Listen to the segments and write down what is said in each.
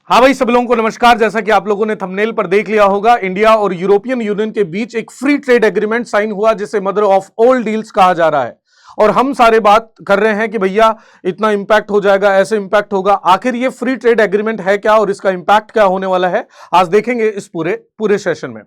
हाँ भाई, सब लोगों को नमस्कार। जैसा कि आप लोगों ने थंबनेल पर देख लिया होगा, इंडिया और यूरोपियन यूनियन के बीच एक फ्री ट्रेड एग्रीमेंट साइन हुआ जिसे मदर ऑफ ऑल डील्स कहा जा रहा है। और हम सारे बात कर रहे हैं कि भैया इतना इंपैक्ट हो जाएगा, ऐसे इंपैक्ट होगा। आखिर ये फ्री ट्रेड एग्रीमेंट है क्या और इसका इंपैक्ट क्या होने वाला है, आज देखेंगे इस पूरे पूरे सेशन में।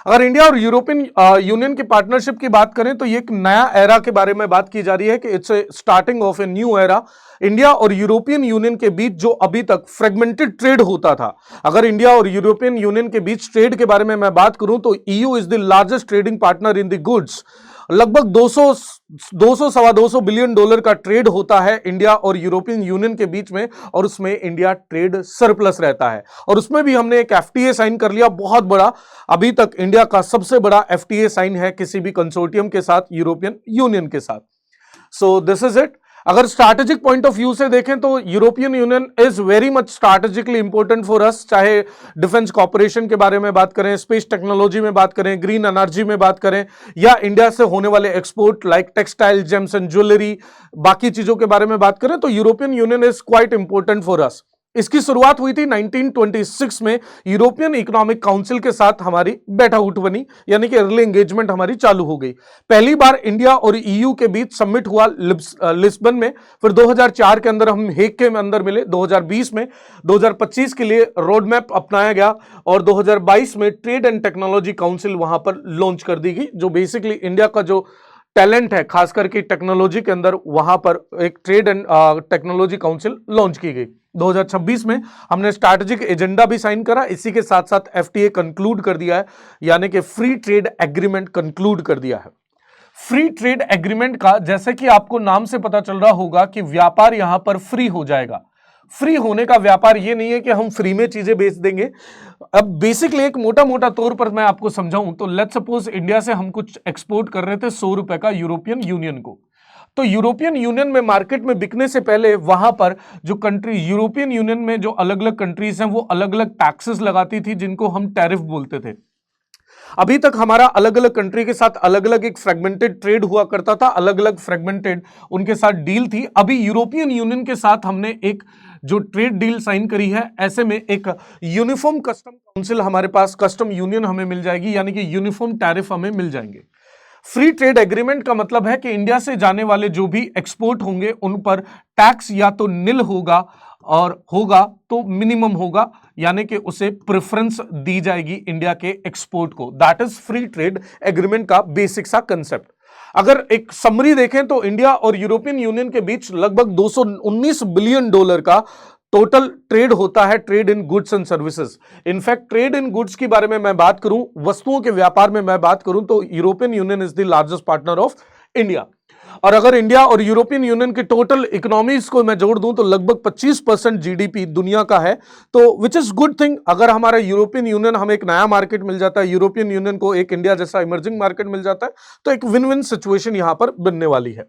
अगर इंडिया और यूरोपियन यूनियन की पार्टनरशिप की बात करें तो ये एक नया एरा के बारे में बात की जा रही है कि it's a starting of a new era. India और यूरोपियन यूनियन के बीच जो अभी तक फ्रेगमेंटेड ट्रेड होता था, अगर इंडिया और यूरोपियन यूनियन के बीच ट्रेड के बारे में मैं बात करूं तो EU is the largest trading partner in the goods. लगभग 200 सवा 200 बिलियन डॉलर का ट्रेड होता है इंडिया और यूरोपियन यूनियन के बीच में, और उसमें इंडिया ट्रेड सरप्लस रहता है। और उसमें भी हमने एक एफटीए साइन कर लिया, बहुत बड़ा, अभी तक इंडिया का सबसे बड़ा एफटीए साइन है किसी भी कंसोर्टियम के साथ, यूरोपियन यूनियन के साथ। So this is it. अगर स्ट्रैटेजिक पॉइंट ऑफ व्यू से देखें तो European union is very much strategically important for us, चाहे डिफेंस कॉपरेशन के बारे में बात करें, स्पेस टेक्नोलॉजी में बात करें, ग्रीन एनर्जी में बात करें, या इंडिया से होने वाले export like textile, James and jewellery, बाकी चीजों के बारे में बात करें तो European union is quite important for us. इसकी शुरुआत हुई थी 1926 में यूरोपियन इकोनॉमिक काउंसिल के साथ हमारी बैठा उठ बनी, यानी कि अर्ली एंगेजमेंट हमारी चालू हो गई। पहली बार इंडिया और ईयू के बीच समिट हुआ लिस्बन में, फिर 2004 के अंदर हम हेग के अंदर मिले, 2020 में 2025 के लिए रोड मैप अपनाया गया, और 2022 में ट्रेड एंड टेक्नोलॉजी काउंसिल वहां पर लॉन्च कर दी गई, जो बेसिकली इंडिया का जो टैलेंट है खास करके टेक्नोलॉजी के अंदर, वहां पर एक trade and technology council launch की गई। 2026 में हमने स्ट्रैटेजिक एजेंडा भी साइन करा, इसी के साथ साथ एफटीए कंक्लूड कर दिया है, यानी कि फ्री ट्रेड एग्रीमेंट कंक्लूड कर दिया है। फ्री ट्रेड एग्रीमेंट का, जैसे कि आपको नाम से पता चल रहा होगा कि व्यापार यहां पर फ्री हो जाएगा। फ्री होने का व्यापार ये नहीं है कि हम फ्री में चीजें बेच देंगे। अब बेसिकली एक मोटा मोटा तौर पर मैं आपको समझाऊं तो लेट्स सपोज इंडिया से हम कुछ एक्सपोर्ट कर रहे थे 100 रुपए का यूरोपियन यूनियन को, तो यूरोपियन यूनियन में मार्केट में बिकने से पहले वहां पर जो कंट्री, यूरोपियन यूनियन में जो अलग अलग कंट्रीज हैं वो अलग अलग टैक्सेस लगाती थी जिनको हम टैरिफ बोलते थे। अभी तक हमारा अलग अलग कंट्री के साथ अलग अलग एक फ्रेगमेंटेड ट्रेड हुआ करता था, अलग अलग फ्रेगमेंटेड उनके साथ डील थी। अभी यूरोपियन यूनियन के साथ हमने एक जो ट्रेड डील साइन करी है, ऐसे में एक यूनिफॉर्म कस्टम काउंसिल हमारे पास, कस्टम यूनियन हमें मिल जाएगी, यानी कि यूनिफॉर्म टैरिफ हमें मिल जाएंगे। फ्री ट्रेड एग्रीमेंट का मतलब है कि इंडिया से जाने वाले जो भी एक्सपोर्ट होंगे उन पर टैक्स या तो निल होगा, और होगा तो मिनिमम होगा, यानी कि उसे प्रेफरेंस दी जाएगी इंडिया के एक्सपोर्ट को। That is free trade agreement का बेसिक सा कंसेप्ट। अगर एक समरी देखें तो इंडिया और यूरोपियन यूनियन के बीच लगभग 219 बिलियन डॉलर का टोटल ट्रेड होता है, trade in goods and services. In fact trade in goods के बारे में मैं बात करूं, वस्तुओं के व्यापार में मैं बात करूं तो European union is the largest partner of India. और अगर इंडिया और यूरोपियन यूनियन के टोटल इकोनॉमीज को मैं जोड़ दूं तो लगभग 25% जीडीपी दुनिया का है, तो विच इज गुड थिंग। अगर हमारा यूरोपियन यूनियन, हमें एक नया मार्केट मिल जाता है, यूरोपियन यूनियन को एक इंडिया जैसा इमर्जिंग मार्केट मिल जाता है, तो एक विन विन सिचुएशन यहां पर बनने वाली है।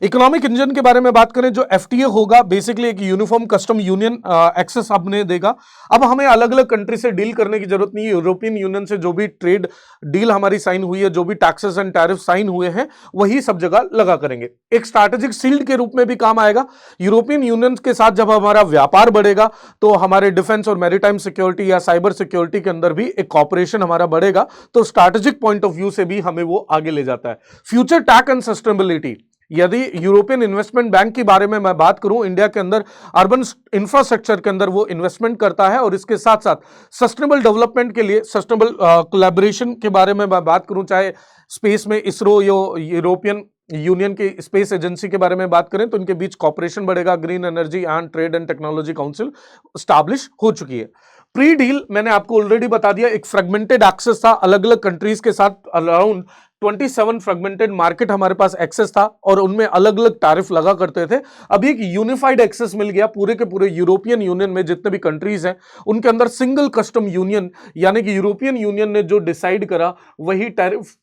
इकोनॉमिक इंजन के बारे में बात करें, जो एफटीए होगा बेसिकली एक यूनिफॉर्म कस्टम यूनियन एक्सेस हमने देगा। अब हमें अलग अलग कंट्री से डील करने की जरूरत नहीं है। यूरोपियन यूनियन से जो भी ट्रेड डील हमारी साइन हुई है, जो भी टैक्सेस एंड टैरिफ साइन हुए हैं, वही सब जगह लगा करेंगे। एक स्ट्रैटेजिक शील्ड के रूप में भी काम आएगा। यूरोपियन यूनियन के साथ जब हमारा व्यापार बढ़ेगा तो हमारे डिफेंस और मैरीटाइम सिक्योरिटी या साइबर सिक्योरिटी के अंदर भी एक कॉपरेशन हमारा बढ़ेगा, तो स्ट्रैटेजिक पॉइंट ऑफ व्यू से भी हमें वो आगे ले जाता है। फ्यूचर टैक एंड सस्टेनेबिलिटी, यदि यूरोपियन इन्वेस्टमेंट बैंक के बारे में मैं बात करूं, इंडिया के अंदर अर्बन इंफ्रास्ट्रक्चर के अंदर वो इन्वेस्टमेंट करता है, और इसके साथ साथ सस्टेनेबल डेवलपमेंट के लिए सस्टेनेबल कोलैबोरेशन के बारे में मैं बात करूं, चाहे स्पेस में इसरो या यूरोपियन यूनियन की स्पेस एजेंसी के बारे में बात करें तो इनके बीच कॉपरेशन बढ़ेगा। Green energy and trade and technology council establish हो चुकी है। प्री डील मैंने आपको ऑलरेडी बता दिया, एक फ्रेगमेंटेड एक्सेस था, अलग अलग कंट्रीज के साथ अराउंड 27 फ्रेगमेंटेड मार्केट हमारे पास एक्सेस था, और उनमें अलग अलग टैरिफ लगा करते थे। अभी एक यूनिफाइड एक्सेस मिल गया पूरे के पूरे यूरोपियन यूनियन में, जितने भी कंट्रीज हैं उनके अंदर सिंगल कस्टम यूनियन, यानी कि यूरोपियन यूनियन ने जो डिसाइड करा वही टैरिफ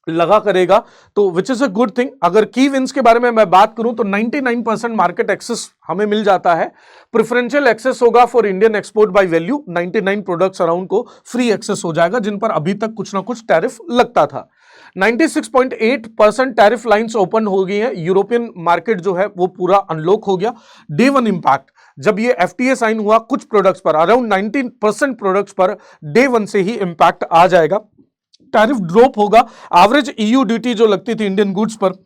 लगा करेगा, तो विच इज अ गुड थिंग। अगर की विंस के बारे में मैं बात करूं तो 99% मार्केट एक्सेस हमें मिल जाता है। प्रेफरेंशियल एक्सेस होगा for Indian export by value, 99 products around को फ्री एक्सेस हो जाएगा, जिन पर अभी तक कुछ ना कुछ टैरिफ लगता था। 96.8% टैरिफ लाइंस ओपन हो गई हैं। यूरोपियन मार्केट जो है वो पूरा अनलॉक हो गया। डे वन इंपैक्ट, जब ये एफटीए साइन हुआ कुछ प्रोडक्ट्स पर around 19% products per day one से ही इंपैक्ट आ जाएगा, टैरिफ ड्रॉप होगा। एवरेज ईयू ड्यूटी जो लगती थी इंडियन गुड्स पर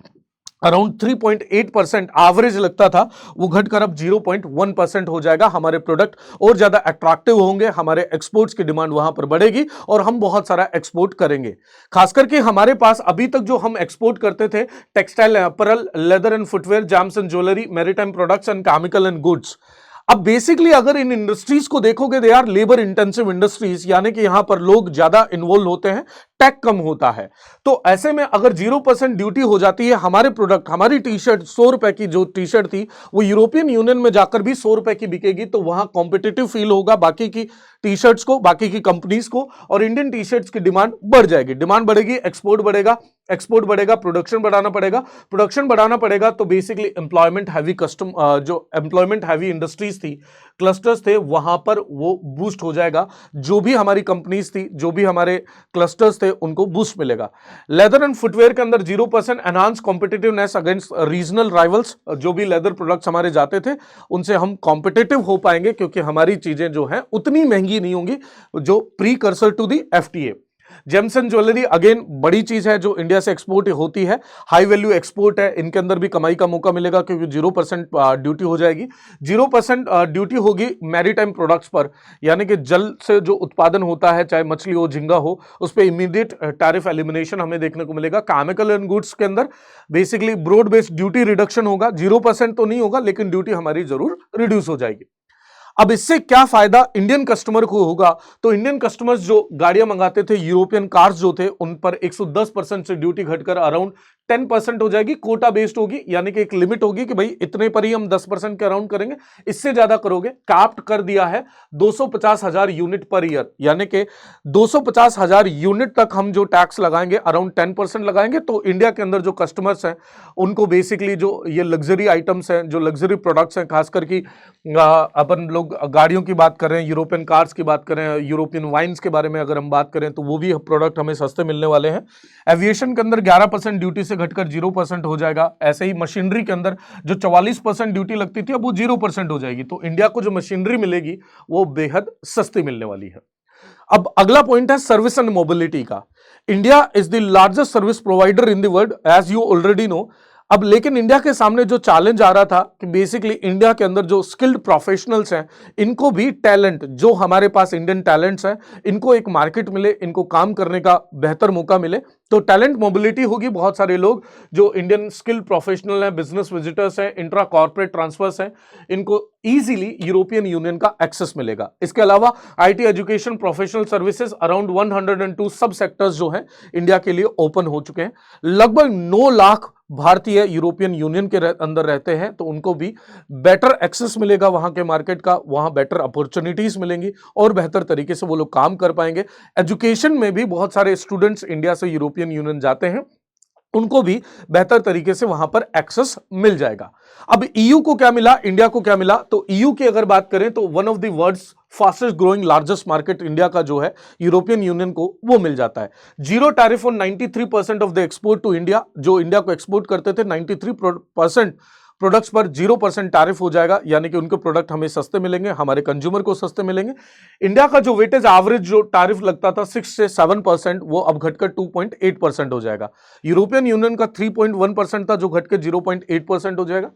अराउंड 3.8% एवरेज लगता था, वो घटकर अब 0.1% हो जाएगा। हमारे प्रोडक्ट और ज्यादा अट्रैक्टिव होंगे, हमारे एक्सपोर्ट्स की डिमांड वहां पर बढ़ेगी और हम बहुत सारा एक्सपोर्ट करेंगे। खास करके हमारे पास अभी तक जो हम एक्सपोर्ट करते थे textile, apparel, leather and footwear, gems and jewellery, maritime products and chemical and goods. अब बेसिकली अगर इन इंडस्ट्रीज को देखोगे they are labour intensive industries, यानी कि यहां पर लोग ज्यादा इन्वॉल्व होते हैं, टैक्स कम होता है। तो ऐसे में अगर 0% ड्यूटी हो जाती है, हमारे प्रोडक्ट, हमारी टी शर्ट 100 रुपए की जो टी शर्ट थी वो यूरोपियन यूनियन में जाकर भी 100 रुपए की बिकेगी, तो वहां कॉम्पिटिटिव फील होगा बाकी की टी शर्ट्स को, बाकी की कंपनीज को, और इंडियन टी शर्ट्स की डिमांड बढ़ जाएगी। डिमांड बढ़ेगी, एक्सपोर्ट बढ़ेगा, एक्सपोर्ट बढ़ेगा, प्रोडक्शन बढ़ाना पड़ेगा, प्रोडक्शन बढ़ाना पड़ेगा, तो बेसिकली एम्प्लॉयमेंट हैवी जो एम्प्लॉयमेंट हैवी इंडस्ट्रीज थी, क्लस्टर्स थे, वहां पर वो बूस्ट हो जाएगा। जो भी हमारी कंपनीज थी, जो भी हमारे क्लस्टर्स थे, उनको बूस्ट मिलेगा। लेदर एंड फुटवेयर के अंदर 0% enhance competitiveness against regional rivals. जो भी लेदर प्रोडक्ट्स हमारे जाते थे उनसे हम कॉम्पिटिटिव हो पाएंगे, क्योंकि हमारी चीजें जो हैं उतनी महंगी नहीं होंगी, जो precursor to the FTA. Gems and jewellery again बड़ी चीज है जो इंडिया से एक्सपोर्ट होती है, हाई वैल्यू एक्सपोर्ट है, इनके अंदर भी कमाई का मौका मिलेगा क्योंकि 0% ड्यूटी हो जाएगी। 0% ड्यूटी होगी मैरीटाइम प्रोडक्ट्स पर, यानी कि जल से जो उत्पादन होता है, चाहे मछली हो, झींगा हो, उस पर इमीडिएट टैरिफ एलिमिनेशन हमें देखने को मिलेगा। केमिकल एंड गुड्स के अंदर basically broad based duty reduction होगा, 0% तो नहीं होगा लेकिन ड्यूटी हमारी जरूर रिड्यूस हो जाएगी। अब इससे क्या फायदा इंडियन कस्टमर को होगा, तो इंडियन कस्टमर्स जो गाड़ियां मंगाते थे, यूरोपियन कार्स जो थे, उन पर 110% से ड्यूटी घटकर अराउंड 10% हो जाएगी। कोटा बेस्ड होगी, यानी कि एक लिमिट होगी कि भाई इतने पर ही हम 10% के अराउंड करेंगे, इससे ज्यादा करोगे कैप्ड कर दिया है 250,000 यूनिट पर ईयर, यानी कि 250,000 यूनिट तक हम जो टैक्स लगाएंगे अराउंड 10% लगाएंगे। तो इंडिया के अंदर जो कस्टमर्स हैं उनको बेसिकली जो ये लग्जरी आइटम्स हैं, जो लग्जरी प्रोडक्ट्स हैं, खासकर की अपन लोग गाड़ियों की बात कर रहे हैं, यूरोपियन कार्स की बात कर रहे हैं, यूरोपियन वाइन्स के बारे में अगर हम बात करें तो वो भी प्रोडक्ट हमें सस्ते मिलने वाले हैं। एविएशन के अंदर 11% ड्यूटी से घटकर 0% हो जाएगा। ऐसे ही मशीनरी के अंदर जो 44% ड्यूटी लगती थी अब वो 0% हो जाएगी। तो इंडिया को जो मशीनरी मिलेगी वो बेहद सस्ती मिलने वाली है। अब अगला पॉइंट है सर्विस एंड मोबिलिटी का। India is the largest service provider in the world, as you already know. अब लेकिन इंडिया के सामने जो चैलेंज आ रहा था कि बेसिकली इंडिया के अंदर जो स्किल्ड प्रोफेशनल्स हैं, इनको भी टैलेंट, जो हमारे पास इंडियन टैलेंट्स हैं, इनको एक मार्केट मिले, इनको काम करने का बेहतर मौका मिले। तो टैलेंट मोबिलिटी होगी। बहुत सारे लोग जो इंडियन स्किल्ड प्रोफेशनल हैं, बिजनेस विजिटर्स हैं, इंट्रा कॉर्पोरेट ट्रांसफर्स हैं, इनको इजीली यूरोपियन यूनियन का एक्सेस मिलेगा। इसके अलावा IT, education, professional services around 102 सब सेक्टर्स जो हैं इंडिया के लिए ओपन हो चुके हैं। लगभग 9 लाख भारतीय यूरोपियन यूनियन के अंदर रहते हैं, तो उनको भी बेटर एक्सेस मिलेगा वहां के मार्केट का, वहां बेटर अपॉर्चुनिटीज मिलेंगी और बेहतर तरीके से वो लोग काम कर पाएंगे। एजुकेशन में भी बहुत सारे स्टूडेंट्स इंडिया से यूरोपियन यूनियन जाते हैं, उनको भी बेहतर तरीके से वहां पर एक्सेस मिल जाएगा। अब ईयू को क्या मिला, इंडिया को क्या मिला, तो ईयू की अगर बात करें तो one of the world's fastest growing largest market India का जो है यूरोपियन यूनियन को वो मिल जाता है। Zero tariff on 93% of the export to India, जो इंडिया को एक्सपोर्ट करते थे 93% प्रोडक्ट्स पर 0% टैरिफ हो जाएगा, यानी कि उनके प्रोडक्ट हमें सस्ते मिलेंगे, हमारे कंज्यूमर को सस्ते मिलेंगे। इंडिया का जो वेटेज एवरेज जो टैरिफ लगता था 6 से 7%, वो अब घटकर 2.8% हो जाएगा। यूरोपियन यूनियन का 3.1% था जो घटकर 0.8% हो जाएगा।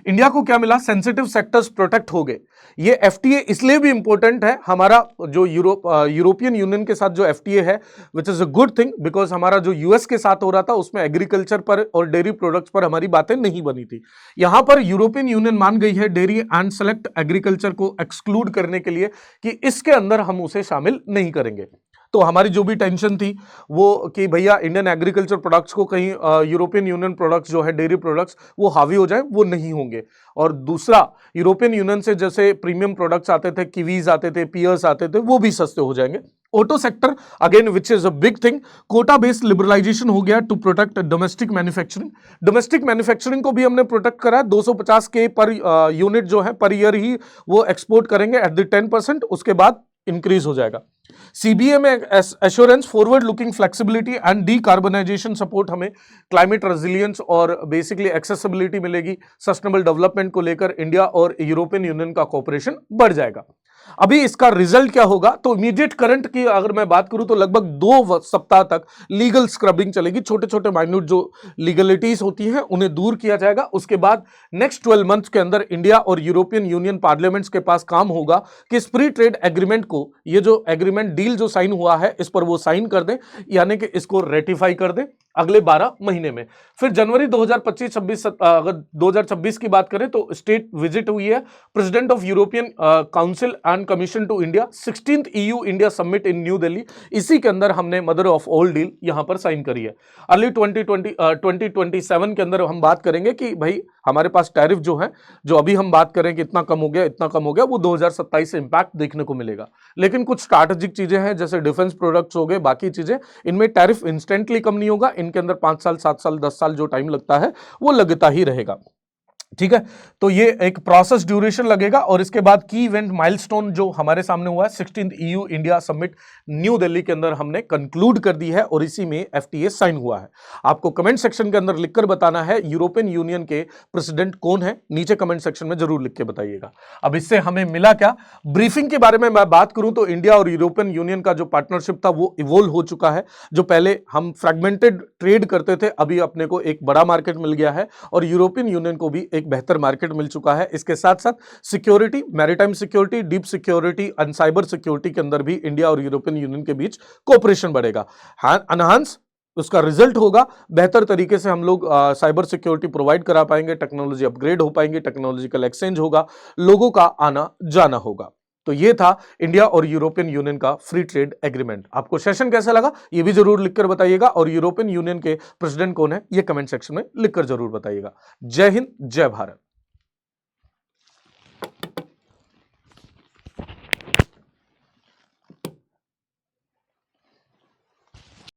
इंडिया को क्या मिला, सेंसिटिव सेक्टर्स प्रोटेक्ट हो गए। ये एफटीए इसलिए भी इंपॉर्टेंट है, हमारा जो यूरोपियन यूनियन के साथ जो एफटीए है, विच is a good thing, because हमारा जो यूएस के साथ हो रहा था उसमें एग्रीकल्चर पर और डेयरी प्रोडक्ट्स पर हमारी बातें नहीं बनी थी। यहां पर यूरोपियन यूनियन मान गई है डेयरी एंड सेलेक्ट एग्रीकल्चर को एक्सक्लूड करने के लिए कि इसके अंदर हम उसे शामिल नहीं करेंगे। तो हमारी जो भी टेंशन थी वो कि भैया इंडियन एग्रीकल्चर प्रोडक्ट्स को कहीं यूरोपियन यूनियन प्रोडक्ट्स जो है डेयरी प्रोडक्ट्स वो हावी हो जाए, वो नहीं होंगे। और दूसरा, यूरोपियन यूनियन से जैसे प्रीमियम प्रोडक्ट्स आते थे, कीवीज आते थे, पियर्स आते थे, वो भी सस्ते हो जाएंगे। Auto sector again which is a big thing, quota based liberalisation हो गया to protect domestic manufacturing. Domestic manufacturing को भी हमने प्रोटेक्ट करा है। 250 के पर यूनिट जो है पर ईयर ही वो एक्सपोर्ट करेंगे एट द 10%, उसके बाद इंक्रीज हो जाएगा। सीबीए में assurance, forward looking flexibility and decarbonisation support, हमें क्लाइमेट रेजिलियंस और बेसिकली एक्सेसिबिलिटी मिलेगी। सस्टेनेबल डेवलपमेंट को लेकर इंडिया और यूरोपियन यूनियन का कोऑपरेशन बढ़ जाएगा। अभी इसका रिजल्ट क्या होगा, तो इमीडिएट करंट की अगर मैं बात करूं तो लगभग 2 सप्ताह तक लीगल स्क्रबिंग चलेगी। छोटे छोटे माइन्यूट जो लीगलिटीज होती हैं उन्हें दूर किया जाएगा। उसके बाद नेक्स्ट 12 मंथ्स के अंदर इंडिया और यूरोपियन यूनियन पार्लियामेंट्स के पास काम होगा कि इस फ्री ट्रेड एग्रीमेंट को, ये जो एग्रीमेंट डील जो साइन हुआ है, इस पर वो साइन कर दें, यानी कि इसको रेटिफाई कर दें अगले 12 महीने में। फिर जनवरी 2025-26, अगर 2026 की बात करें तो स्टेट विजिट हुई है president of European Council and Commission to India, 16th EU India summit in New Delhi. इसी के अंदर हमने मदर ऑफ ऑल डील यहां पर साइन करी है। अर्ली 2027 के अंदर हम बात करेंगे कि भाई हमारे पास टैरिफ जो है, जो अभी हम बात करें कि इतना कम हो गया, इतना कम हो गया, वो 2027 से इंपैक्ट देखने को मिलेगा। लेकिन कुछ स्ट्रैटेजिक चीजें हैं जैसे डिफेंस प्रोडक्ट्स हो गए, बाकी चीजें, इनमें टैरिफ इंस्टेंटली कम नहीं होगा। इनके अंदर 5 साल, 7 साल, 10 साल जो टाइम लगता है वो लगता ही रहेगा। ठीक है, तो ये एक प्रोसेस ड्यूरेशन लगेगा। और इसके बाद की इवेंट माइलस्टोन जो हमारे सामने हुआ है, 16th EU India summit new Delhi के अंदर हमने कंक्लूड कर दी है और इसी में FTA साइन हुआ है। आपको कमेंट सेक्शन के अंदर लिखकर बताना है यूरोपियन यूनियन के प्रेसिडेंट कौन है, नीचे कमेंट सेक्शन में जरूर लिख के बताइएगा। अब इससे हमें मिला क्या, ब्रीफिंग के बारे में मैं बात करूं तो इंडिया और यूरोपियन यूनियन का जो पार्टनरशिप था वो इवोल्व हो चुका है। जो पहले हम फ्रेगमेंटेड ट्रेड करते थे, अभी अपने को एक बड़ा मार्केट मिल गया है और यूरोपियन यूनियन को भी एक बेहतर मार्केट मिल चुका है। इसके साथ साथ security, maritime security, deep security and cyber security के अंदर भी इंडिया और यूरोपियन यूनियन के बीच कोऑपरेशन बढ़ेगा। एनहांस उसका रिजल्ट होगा, बेहतर तरीके से हम लोग साइबर सिक्योरिटी प्रोवाइड करा पाएंगे, टेक्नोलॉजी अपग्रेड हो पाएंगे, टेक्नोलॉजिकल एक्सचेंज होगा, लोगों का आना जाना होगा। तो ये था इंडिया और यूरोपियन यूनियन का फ्री ट्रेड एग्रीमेंट। आपको सेशन कैसा लगा ये भी जरूर लिखकर बताइएगा और यूरोपियन यूनियन के प्रेसिडेंट कौन है ये कमेंट सेक्शन में लिखकर जरूर बताइएगा। जय हिंद, जय भारत।